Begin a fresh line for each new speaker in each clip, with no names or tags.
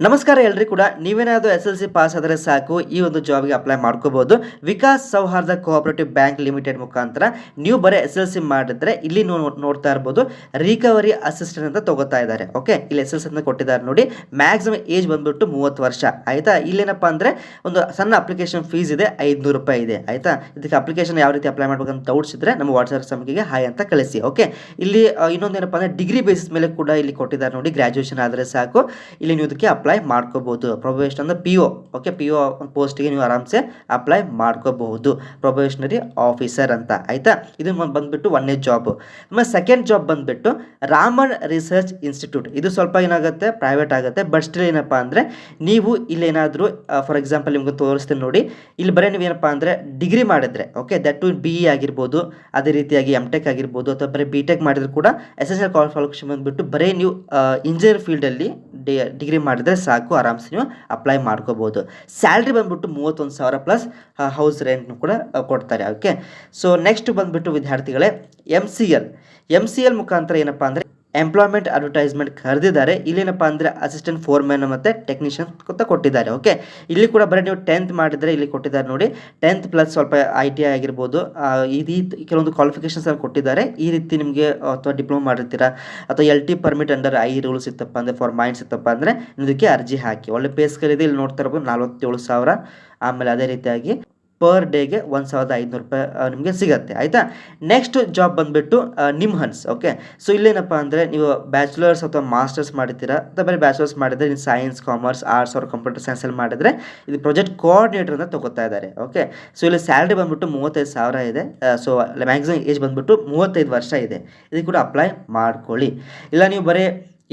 ನಮಸ್ಕಾರ ಎಲ್ರಿ ಕೂಡ ನೀವೇನಾದರೂ SLC ಪಾಸ್ ಆದರೆ ಸಾಕು ಈ ಒಂದು ಜಾಬ್ಗೆ ಅಪ್ಲೈ ಮಾಡ್ಕೋಬಹುದು. ವಿಕಾಸ್ ಸೌಹಾರ್ದ ಕೋಆಪರೇಟಿವ್ ಬ್ಯಾಂಕ್ ಲಿಮಿಟೆಡ್ ಮುಖಾಂತರ ನೀವು ಬರೀ SLC ಮಾಡಿದ್ರೆ ಇಲ್ಲಿ ನೋಡ್ತಾ ಇರಬಹುದು ರಿಕವರಿ ಅಸಿಸ್ಟೆಂಟ್ ಅಂತ ತಗೋತಾ ಇದ್ದಾರೆ. ಓಕೆ, ಇಲ್ಲಿ SLC ಅಂತ ಕೊಟ್ಟಿದ್ದಾರೆ ನೋಡಿ. ಮ್ಯಾಕ್ಸಿಮಮ್ ಏಜ್ ಬಂದ್ಬಿಟ್ಟು 30 ವರ್ಷ ಆಯ್ತಾ. ಇಲ್ಲೇನಪ್ಪ ಅಂದ್ರೆ ಒಂದು ಸಣ್ಣ ಅಪ್ಲಿಕೇಶನ್ ಫೀಸ್ ಇದೆ, 500 ರೂಪಾಯಿ ಇದೆ ಆಯ್ತಾ. ಇದಕ್ಕೆ ಅಪ್ಲಿಕೇಶನ್ ಯಾವ ರೀತಿ ಅಪ್ಲೈ ಮಾಡ್ಬೇಕಂತ ಡೌಟ್ಸ್ ಇದ್ರೆ ನಮ್ಮ ವಾಟ್ಸ್ಆಪ್ ಸಂಖ್ಯೆಗೆ ಹಾಯ್ ಅಂತ ಕಳಿಸಿ. ಓಕೆ, ಇಲ್ಲಿ ಇನ್ನೊಂದೇನಪ್ಪ ಅಂದ್ರೆ ಡಿಗ್ರಿ ಬೇಸಿಸ್ ಮೇಲೆ ಕೂಡ ಇಲ್ಲಿ ಕೊಟ್ಟಿದ್ದಾರೆ ನೋಡಿ. ಗ್ರಾಜುಯೇಷನ್ ಆದರೆ ಸಾಕು ಇಲ್ಲಿ ನೀವು ಇದಕ್ಕೆ ಅಪ್ಲೈ ಮಾಡ್ಕೋಬಹುದು. ಪ್ರೊಬೇಷನ್ ಅಂದ್ರೆ PO. ಓಕೆ, PO ಪೋಸ್ಟ್ಗೆ ನೀವು ಆರಾಮ್ಸೆ ಅಪ್ಲೈ ಮಾಡ್ಕೋಬಹುದು. ಪ್ರೊಬೇಷನರಿ ಆಫೀಸರ್ ಅಂತ ಆಯ್ತಾ. ಇದು ಬಂದ್ಬಿಟ್ಟು 1ನೇ ಜಾಬ್. ಆಮೇಲೆ ಸೆಕೆಂಡ್ ಜಾಬ್ ಬಂದ್ಬಿಟ್ಟು ರಾಮನ್ ರಿಸರ್ಚ್ ಇನ್ಸ್ಟಿಟ್ಯೂಟ್. ಇದು ಸ್ವಲ್ಪ ಏನಾಗುತ್ತೆ ಪ್ರೈವೇಟ್ ಆಗುತ್ತೆ, ಬಟ್ ಸ್ಟಿಲ್ ಏನಪ್ಪಾ ಅಂದ್ರೆ ನೀವು ಇಲ್ಲಿ ಏನಾದರೂ ಫಾರ್ ಎಕ್ಸಾಂಪಲ್ ನಿಮ್ಗೆ ತೋರಿಸ್ತೀನಿ ನೋಡಿ. ಇಲ್ಲಿ ಬರೀ ನೀವೇನಪ್ಪ ಅಂದ್ರೆ ಡಿಗ್ರಿ ಮಾಡಿದ್ರೆ ಓಕೆ, ದಟ್ ಟು BE ಆಗಿರ್ಬೋದು, ಅದೇ ರೀತಿಯಾಗಿ MTech ಆಗಿರ್ಬೋದು, ಅಥವಾ ಬರೀ BTech ಮಾಡಿದ್ರು ಕೂಡ ಎಸೆನ್ಷಿಯಲ್ ಕ್ವಾಲಿಫಿಕೇಶನ್ ಬಂದ್ಬಿಟ್ಟು ಬರೀ ನೀವು ಇಂಜಿನಿಯರ್ ಫೀಲ್ಡಲ್ಲಿ ಡಿಗ್ರಿ ಮಾಡಿದ್ರೆ ಸಾಕು, ಆರಾಮ್ಸೆ ನೀವು ಅಪ್ಲೈ ಮಾಡ್ಕೋಬಹುದು. ಸ್ಯಾಲ್ರಿ ಬಂದ್ಬಿಟ್ಟು 31,000 ಪ್ಲಸ್ ಹೌಸ್ ರೆಂಟ್ನು ಕೂಡ ಕೊಡ್ತಾರೆ. ಓಕೆ, ಸೊ ನೆಕ್ಸ್ಟ್ ಬಂದ್ಬಿಟ್ಟು ವಿದ್ಯಾರ್ಥಿಗಳೇ MCL ಮುಖಾಂತರ ಏನಪ್ಪಾ ಅಂದ್ರೆ ಎಂಪ್ಲಾಯ್ಮೆಂಟ್ ಅಡ್ವರ್ಟೈಸ್ಮೆಂಟ್ ಕರೆದಿದ್ದಾರೆ. ಇಲ್ಲೇನಪ್ಪ ಅಂದರೆ ಅಸಿಸ್ಟೆಂಟ್ ಫೋರ್ಮ್ಯಾನ್ ಮತ್ತು ಟೆಕ್ನಿಷಿಯನ್ ಅಂತ ಕೊಟ್ಟಿದ್ದಾರೆ. ಓಕೆ, ಇಲ್ಲಿ ಕೂಡ ಬರೀ ನೀವು 10th ಮಾಡಿದರೆ ಇಲ್ಲಿ ಕೊಟ್ಟಿದ್ದಾರೆ ನೋಡಿ. 10th ಪ್ಲಸ್ ಸ್ವಲ್ಪ ITI ಆಗಿರ್ಬೋದು, ಇದು ಕೆಲವೊಂದು ಕ್ವಾಲಿಫಿಕೇಷನ್ಸ್ ಕೊಟ್ಟಿದ್ದಾರೆ. ಈ ರೀತಿ ನಿಮಗೆ ಅಥವಾ ಡಿಪ್ಲೊಮಾ ಮಾಡಿರ್ತೀರಾ ಅಥವಾ LT permit under I rules ಇತ್ತಪ್ಪ ಅಂದರೆ ಫಾರ್ ಮೈಂಡ್ಸ್ ಇತ್ತಪ್ಪ ಅಂದರೆ ಇದಕ್ಕೆ ಅರ್ಜಿ ಹಾಕಿ. ಒಳ್ಳೆ ಪೇ ಸ್ಕೇಲ್ ಇದೆ. ಇಲ್ಲಿ ನೋಡ್ತಾ ಇರ್ಬೋದು 47,000. ಆಮೇಲೆ ಅದೇ ರೀತಿಯಾಗಿ ಪರ್ ಡೇಗೆ 1,500 ರೂಪಾಯಿ ನಿಮಗೆ ಸಿಗುತ್ತೆ ಆಯಿತಾ. ನೆಕ್ಸ್ಟ್ ಜಾಬ್ ಬಂದುಬಿಟ್ಟು ನಿಮ್ಹನ್ಸ್. ಓಕೆ, ಸೊ ಇಲ್ಲೇನಪ್ಪ ಅಂದರೆ ನೀವು ಬ್ಯಾಚುಲರ್ಸ್ ಅಥವಾ ಮಾಸ್ಟರ್ಸ್ ಮಾಡಿದ್ದೀರಾ ಅಥವಾ ಬರೀ ಬ್ಯಾಚುಲರ್ಸ್ ಮಾಡಿದರೆ ನೀವು ಸೈನ್ಸ್, ಕಾಮರ್ಸ್, ಆರ್ಟ್ಸ್ ಅವ್ರ ಕಂಪ್ಯೂಟರ್ ಸೈನ್ಸಲ್ಲಿ ಮಾಡಿದರೆ ಇದು ಪ್ರಾಜೆಕ್ಟ್ ಕೋಆರ್ಡಿನೇಟರ್ ಅಂತ ತಗೋತಾ ಇದ್ದಾರೆ. ಓಕೆ, ಸೊ ಇಲ್ಲಿ ಸ್ಯಾಲ್ರಿ ಬಂದುಬಿಟ್ಟು 35,000 ಇದೆ. ಸೊ ಮ್ಯಾಕ್ಸಿಮಮ್ ಏಜ್ ಬಂದುಬಿಟ್ಟು 35 ವರ್ಷ ಇದೆ. ಇದಕ್ಕೆ ಕೂಡ ಅಪ್ಲೈ ಮಾಡ್ಕೊಳ್ಳಿ. ಇಲ್ಲ ನೀವು ಬರೀ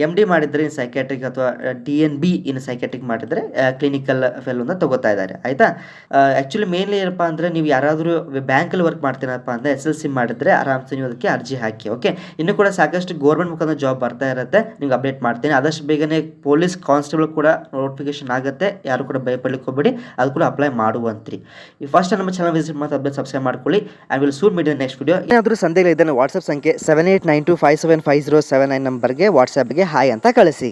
MD ಮಾಡಿದರೆ ಇನ್ ಸೈಕ್ಯಾಟ್ರಿಕ್ ಅಥವಾ DNB ಇನ್ ಸೈಕ್ಯಾಟ್ರಿಕ್ ಮಾಡಿದರೆ ಕ್ಲಿನಿಕಲ್ ಫೆಲ್ ಅಂತ ತಗೋತಾ ಇದ್ದಾರೆ ಆಯಿತಾ. ಆ್ಯಕ್ಚುಲಿ ಮೇನ್ಲಿ ಏನಪ್ಪ ಅಂದರೆ ನೀವು ಯಾರಾದರೂ ಬ್ಯಾಂಕಲ್ಲಿ ವರ್ಕ್ ಮಾಡ್ತೀರಪ್ಪ ಅಂದರೆ SLC ಮಾಡಿದರೆ ಆರಾಮ್ಸೆ ನೀವು ಅದಕ್ಕೆ ಅರ್ಜಿ ಹಾಕಿ. ಓಕೆ, ಇನ್ನೂ ಕೂಡ ಸಾಕಷ್ಟು ಗೌರ್ಮೆಂಟ್ ಮುಖಾಂತರ ಜಾಬ್ ಬರ್ತಾ ಇರುತ್ತೆ, ನಿಮ್ಗೆ ಅಪ್ಡೇಟ್ ಮಾಡ್ತೀನಿ. ಆದಷ್ಟು ಬೇಗನೆ ಪೊಲೀಸ್ ಕಾನ್ಸ್ಟೇಬಲ್ ಕೂಡ ನೋಟಿಫಿಕೇಶನ್ ಆಗುತ್ತೆ, ಯಾರು ಕೂಡ ಭಯಪಡಲಿಕ್ಕೆ ಹೋಗಬೇಡಿ, ಅದು ಕೂಡ ಅಪ್ಲೈ ಮಾಡುವಂತ್ರಿ. ಈ ಫಸ್ಟ್ ನಮ್ಮ ಚಾನಲ್ ವಿಸಿಟ್ ಮಾಡಿ ಅಪ್ಡೇಟ್ ಸಬ್ಸ್ಕ್ರೈಬ್ ಮಾಡ್ಕೊಳ್ಳಿ. I will soon meet in next video. ಏನಾದರೂ ಸಂದೇಹ ಇದನ್ನು ವಾಟ್ಸಪ್ ಸಂಖ್ಯೆ 7892575079 ನಂಬರ್ಗೆ ವಾಟ್ಸಪ್ಗೆ ಹಾಯ್ ಅಂತ ಕಳಿಸಿ.